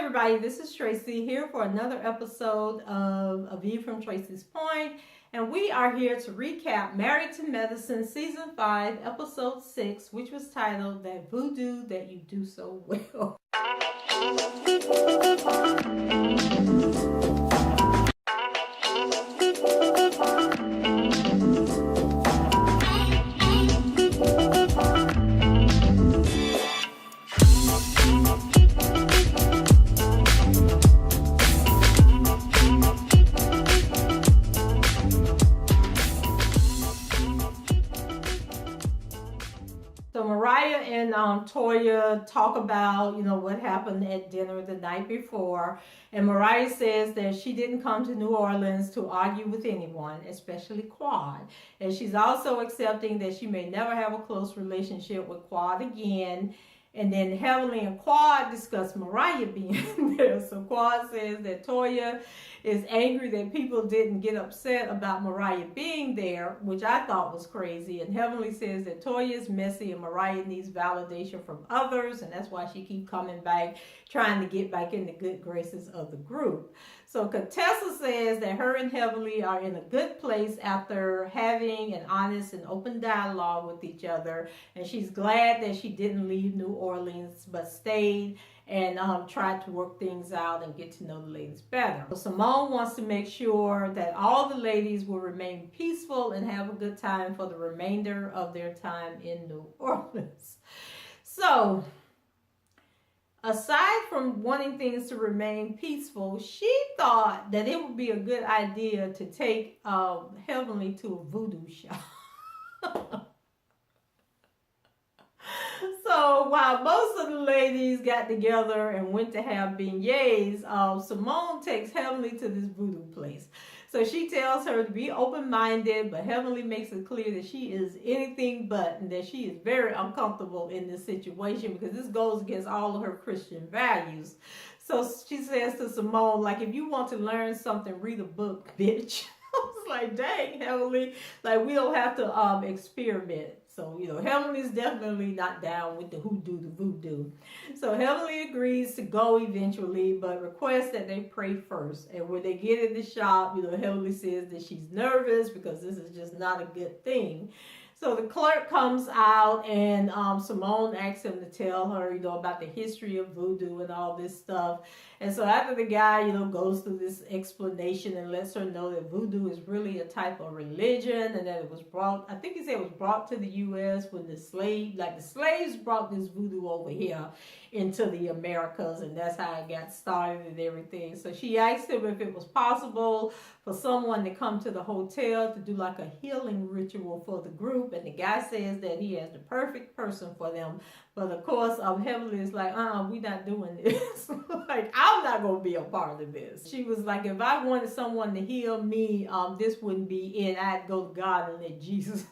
everybody, this is Tracy here for another episode of A View from Tracy's Point, and we are here to recap Married to Medicine Season 5, Episode 6, which was titled That Voodoo That You Do So Well. So Mariah and Toya talk about, what happened at dinner the night before. And Mariah says that she didn't come to New Orleans to argue with anyone, especially Quad. And she's also accepting that she may never have a close relationship with Quad again. And then Heavenly and Quad discuss Mariah being there. So Quad says that Toya is angry that people didn't get upset about Mariah being there, which I thought was crazy. And Heavenly says that Toya is messy and Mariah needs validation from others, and that's why she keeps coming back, trying to get back in the good graces of the group. So Contessa says that her and Heavenly are in a good place after having an honest and open dialogue with each other, and she's glad that she didn't leave New Orleans but stayed and tried to work things out and get to know the ladies better. So Simone wants to make sure that all the ladies will remain peaceful and have a good time for the remainder of their time in New Orleans. So aside from wanting things to remain peaceful, she thought that it would be a good idea to take Heavenly to a voodoo shop. So while most of the ladies got together and went to have beignets, Simone takes Heavenly to this voodoo place. So she tells her to be open-minded, but Heavenly makes it clear that she is anything but, and that she is very uncomfortable in this situation because this goes against all of her Christian values. So she says to Simone, like, if you want to learn something, read a book, bitch. I was like, dang, Heavenly, like, we don't have to experiment. So, Heavenly's definitely not down with the hoodoo, the voodoo. So Heavenly agrees to go eventually, but requests that they pray first. And when they get in the shop, Heavenly says that she's nervous because this is just not a good thing. So the clerk comes out and Simone asks him to tell her, about the history of voodoo and all this stuff. And so after the guy, goes through this explanation and lets her know that voodoo is really a type of religion and that it was brought, I think he said it was brought to the U.S. when the slaves brought this voodoo over here into the Americas, and that's how it got started and everything. So she asked him if it was possible for someone to come to the hotel to do like a healing ritual for the group, and the guy says that he has the perfect person for them. But of course, Heavenly is like, we're not doing this. Like, I'm not going to be a part of this. She was like, if I wanted someone to heal me, this wouldn't be it. I'd go to God and let Jesus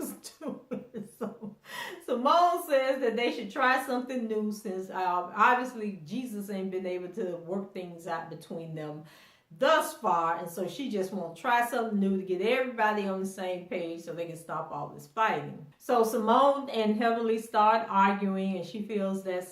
do it. So Simone says that they should try something new since obviously Jesus ain't been able to work things out between them thus far, and so she just want to try something new to get everybody on the same page so they can stop all this fighting. So Simone and Heavenly start arguing, and she feels that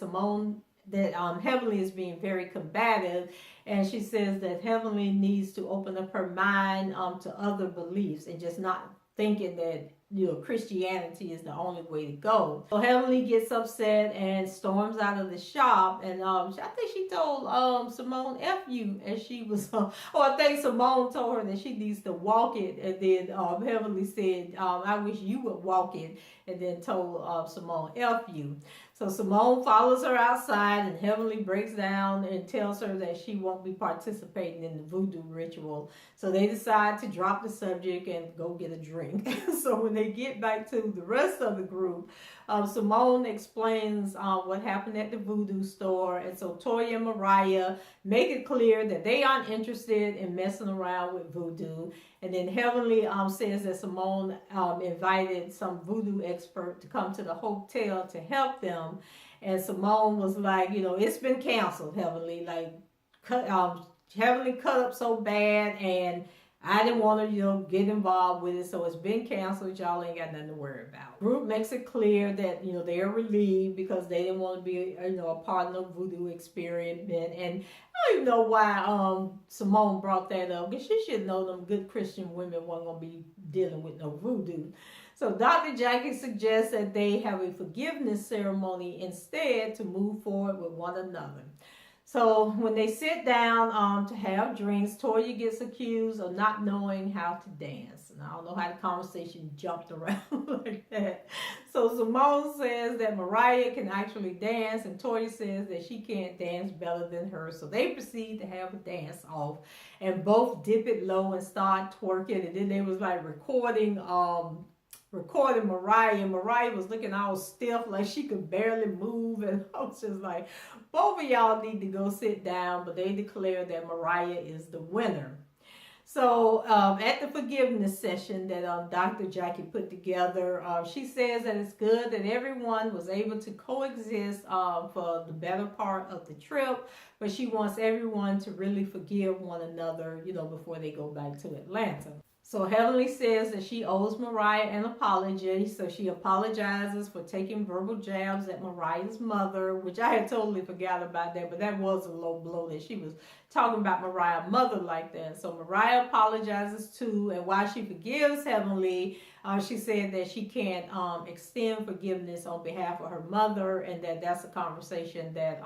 Heavenly is being very combative, and she says that Heavenly needs to open up her mind to other beliefs and just not thinking that Christianity is the only way to go. So Heavenly gets upset and storms out of the shop, and I think she told Simone F you as she was I think Simone told her that she needs to walk it, and then Heavenly said I wish you would walk it, and then told Simone F you. So Simone follows her outside, and Heavenly breaks down and tells her that she won't be participating in the voodoo ritual. So they decide to drop the subject and go get a drink. So when they get back to the rest of the group, Simone explains what happened at the voodoo store. And so Toya and Mariah make it clear that they aren't interested in messing around with voodoo. And then Heavenly says that Simone invited some voodoo expert to come to the hotel to help them. And Simone was like, it's been canceled, Heavenly. Like, Heavenly cut up so bad, and I didn't want to, get involved with it, so it's been canceled. Y'all ain't got nothing to worry about. Group makes it clear that, they're relieved because they didn't want to be, a part of the voodoo experiment. And don't even know why Simone brought that up, because she should know them good Christian women weren't going to be dealing with no voodoo. So Dr. Jackie suggests that they have a forgiveness ceremony instead to move forward with one another. So when they sit down to have drinks, Toya gets accused of not knowing how to dance. And I don't know how the conversation jumped around like that. So Simone says that Mariah can actually dance, and Toya says that she can't dance better than her. So they proceed to have a dance off, and both dip it low and start twerking. And then they was like recording Mariah, and Mariah was looking all stiff, like she could barely move, and I was just like, both of y'all need to go sit down. But they declare that Mariah is the winner. So at the forgiveness session that Dr. Jackie put together, she says that it's good that everyone was able to coexist for the better part of the trip, but she wants everyone to really forgive one another, before they go back to Atlanta. So Heavenly says that she owes Mariah an apology, so she apologizes for taking verbal jabs at Mariah's mother, which I had totally forgot about that, but that was a low blow that she was talking about Mariah's mother like that. So Mariah apologizes too, and while she forgives Heavenly, she said that she can't extend forgiveness on behalf of her mother, and that's a conversation that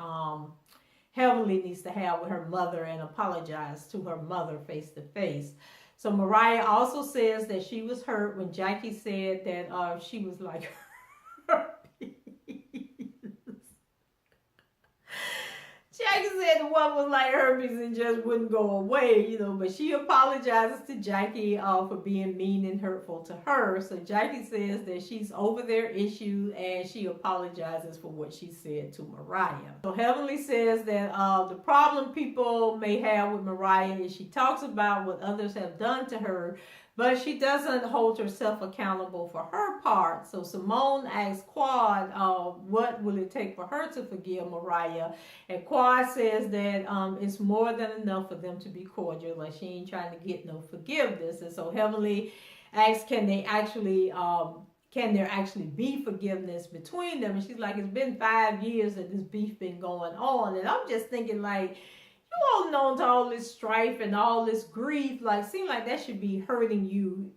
Heavenly needs to have with her mother and apologize to her mother face to face. So Mariah also says that she was hurt when Jackie said that she was like herpes. Jackie said the one was like herpes and just wouldn't go away, but she apologizes to Jackie for being mean and hurtful to her. So Jackie says that she's over their issue, and she apologizes for what she said to Mariah. So Heavenly says that the problem people may have with Mariah is she talks about what others have done to her, but she doesn't hold herself accountable for her part. So Simone asks Quad, what will it take for her to forgive Mariah? And Quad says that it's more than enough for them to be cordial. Like, she ain't trying to get no forgiveness. And so Heavenly asks, can there actually be forgiveness between them? And she's like, it's been 5 years that this beef been going on. And I'm just thinking, like, you all known to all this strife and all this grief, like, seem like that should be hurting you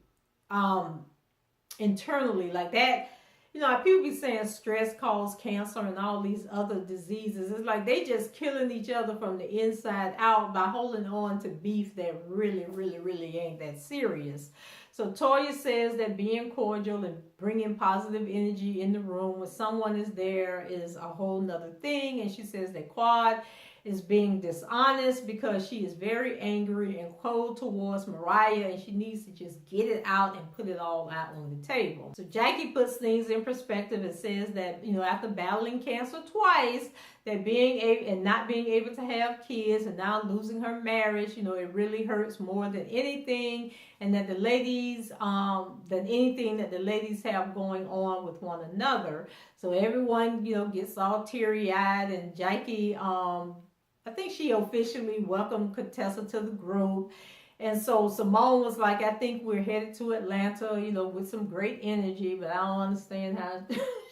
internally. Like that, people be saying stress causes cancer and all these other diseases. It's like they just killing each other from the inside out by holding on to beef that really, really, really ain't that serious. So Toya says that being cordial and bringing positive energy in the room when someone is there is a whole nother thing. And she says that Quad is being dishonest because she is very angry and cold towards Mariah, and she needs to just get it out and put it all out on the table. So Jackie puts things in perspective and says that, after battling cancer twice, that not being able to have kids and now losing her marriage, it really hurts more than anything, and that the ladies, than anything that the ladies have going on with one another. So everyone, gets all teary-eyed, and Jackie, I think she officially welcomed Contessa to the group. And so Simone was like, I think we're headed to Atlanta, with some great energy, but I don't understand how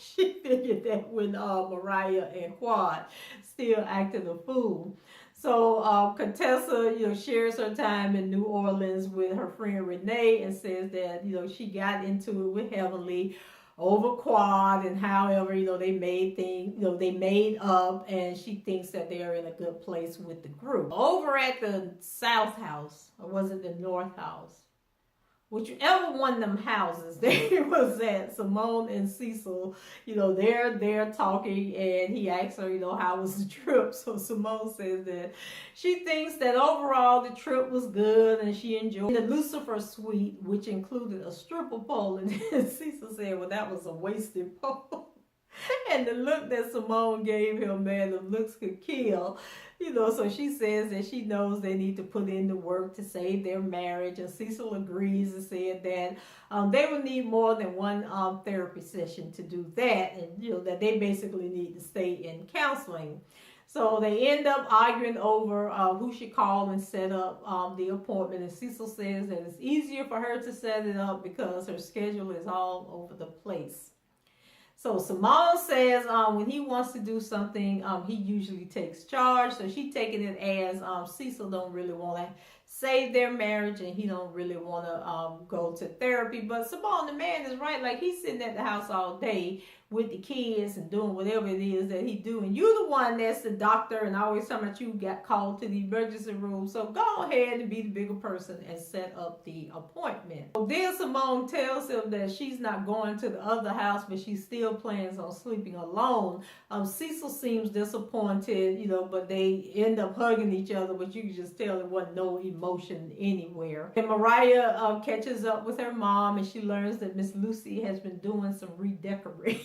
she figured that when Mariah and Quad still acted a fool. So Contessa, shares her time in New Orleans with her friend Renee, and says that, she got into it with Heavenly over Quad, and however, they made up, and she thinks that they are in a good place with the group. Over at the South House, or was it the North House? Whichever one of them houses they was at, Simone and Cecil, they're there talking, and he asks her, how was the trip? So Simone says that she thinks that overall the trip was good and she enjoyed the Lucifer suite, which included a stripper pole, and Cecil said, well, that was a wasted pole. And the look that Simone gave him, man, the looks could kill. So she says that she knows they need to put in the work to save their marriage. And Cecil agrees and said that they will need more than one therapy session to do that. And, that they basically need to stay in counseling. So they end up arguing over who should call and set up the appointment. And Cecil says that it's easier for her to set it up because her schedule is all over the place. So Simone says when he wants to do something, he usually takes charge. So she taking it as Cecil don't really want to save their marriage and he don't really want to go to therapy. But Simone, the man, is right. Like, he's sitting at the house all day with the kids and doing whatever it is that he do. And you the one that's the doctor and always talking about you got called to the emergency room. So go ahead and be the bigger person and set up the appointment. So then Simone tells him that she's not going to the other house, but she still plans on sleeping alone. Cecil seems disappointed, but they end up hugging each other, but you can just tell there wasn't no emotion anywhere. And Mariah catches up with her mom and she learns that Miss Lucy has been doing some redecorating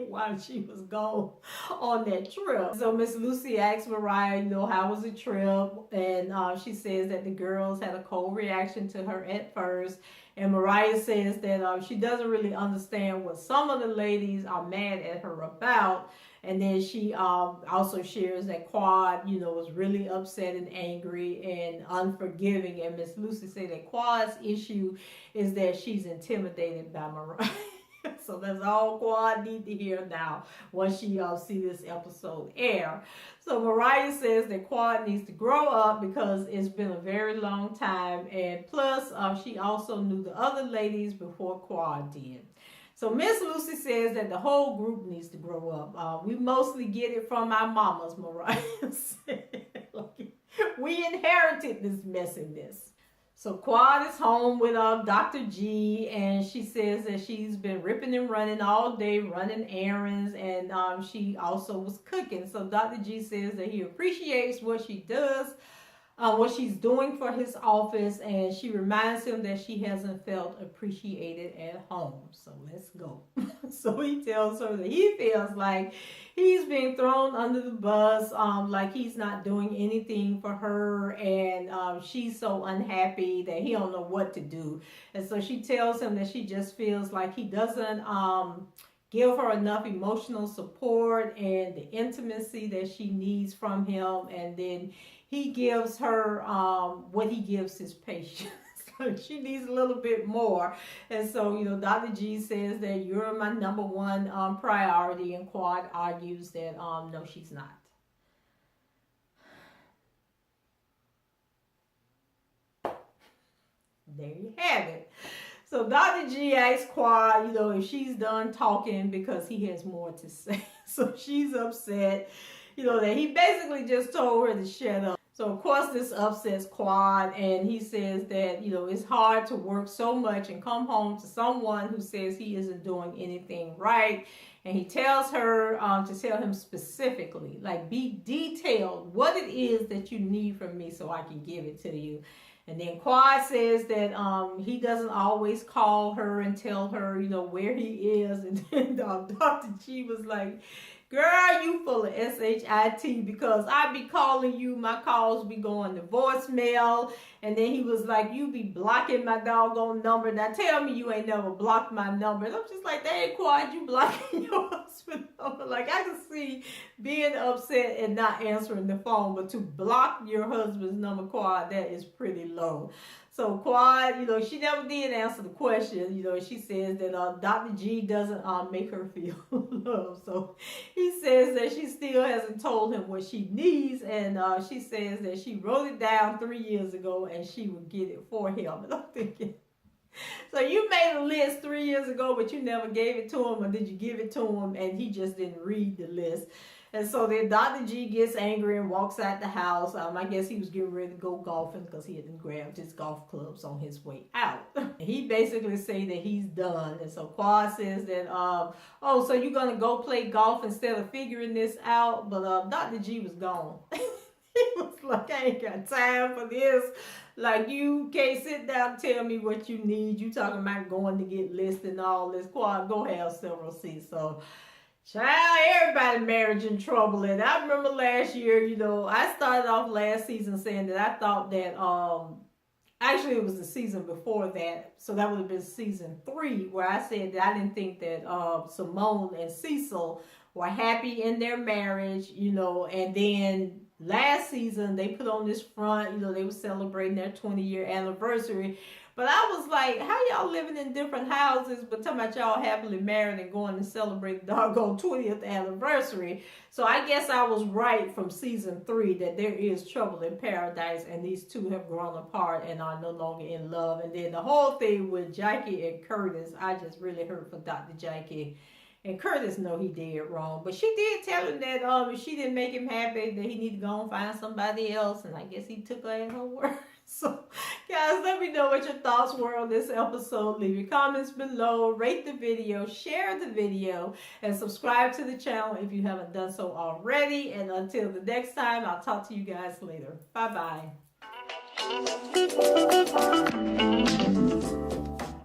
while she was gone on that trip. So Miss Lucy asks Mariah, how was the trip? And she says that the girls had a cold reaction to her at first. And Mariah says that she doesn't really understand what some of the ladies are mad at her about. And then she also shares that Quad, was really upset and angry and unforgiving. And Miss Lucy said that Quad's issue is that she's intimidated by Mariah. So that's all Quad need to hear now once she see this episode air. So Mariah says that Quad needs to grow up because it's been a very long time, and plus she also knew the other ladies before Quad did. So Miss Lucy says that the whole group needs to grow up. We mostly get it from our mamas, Mariah said. We inherited this messiness. So Quad is home with Dr. G, and she says that she's been ripping and running all day, running errands, and she also was cooking. So Dr. G says that he appreciates what she does, what she's doing for his office, and she reminds him that she hasn't felt appreciated at home. So let's go. So he tells her that he feels like he's being thrown under the bus, like he's not doing anything for her, and she's so unhappy that he don't know what to do. And so she tells him that she just feels like he doesn't give her enough emotional support and the intimacy that she needs from him, and then he gives her what he gives his patients. She needs a little bit more. And so, Dr. G says that you're my number one priority, and Quad argues that no, she's not. There you have it. So Dr. G asks Quad, if she's done talking because he has more to say. So she's upset, that he basically just told her to shut up. So of course this upsets Quad, and he says that, it's hard to work so much and come home to someone who says he isn't doing anything right. And he tells her to tell him specifically, like, be detailed what it is that you need from me so I can give it to you. And then Quad says that he doesn't always call her and tell her, where he is. And then Dr. G was like, girl, you full of SHIT, because I be calling you, my calls be going to voicemail. And then he was like, you be blocking my doggone number. Now tell me you ain't never blocked my number. And I'm just like, that ain't Quad, you blocking your husband number. Like, I can see being upset and not answering the phone, but to block your husband's number, Quad, that is pretty low. So Quad, she never did answer the question. She says that Dr. G doesn't make her feel loved. So he says that she still hasn't told him what she needs, and she says that she wrote it down 3 years ago and she would get it for him. And I'm thinking, so you made a list 3 years ago, but you never gave it to him, or did you give it to him and he just didn't read the list? And so then Dr. G gets angry and walks out the house. I guess he was getting ready to go golfing because he had grabbed his golf clubs on his way out. He basically say that he's done. And so Quad says that, oh, so you're going to go play golf instead of figuring this out? But Dr. G was gone. He was like, I ain't got time for this. Like, you can't sit down and tell me what you need. You talking about going to get listed and all this. Quad, go have several seats. So, child, everybody marriage in trouble. And I remember last year, I started off last season saying that I thought that, actually it was the season before that. So that would have been season 3, where I said that I didn't think that Simone and Cecil were happy in their marriage, and then last season they put on this front, they were celebrating their 20-year anniversary. But I was like, how y'all living in different houses, but talking about y'all happily married and going to celebrate the doggone 20th anniversary? So I guess I was right from season 3 that there is trouble in paradise, and these two have grown apart and are no longer in love. And then the whole thing with Jackie and Curtis, I just really hurt for Dr. Jackie. And Curtis know he did wrong, but she did tell him that if she didn't make him happy, that he need to go and find somebody else. And I guess he took her at her word. So, guys, let me know what your thoughts were on this episode. Leave your comments below, rate the video, share the video, and subscribe to the channel if you haven't done so already. And until the next time, I'll talk to you guys later. Bye-bye.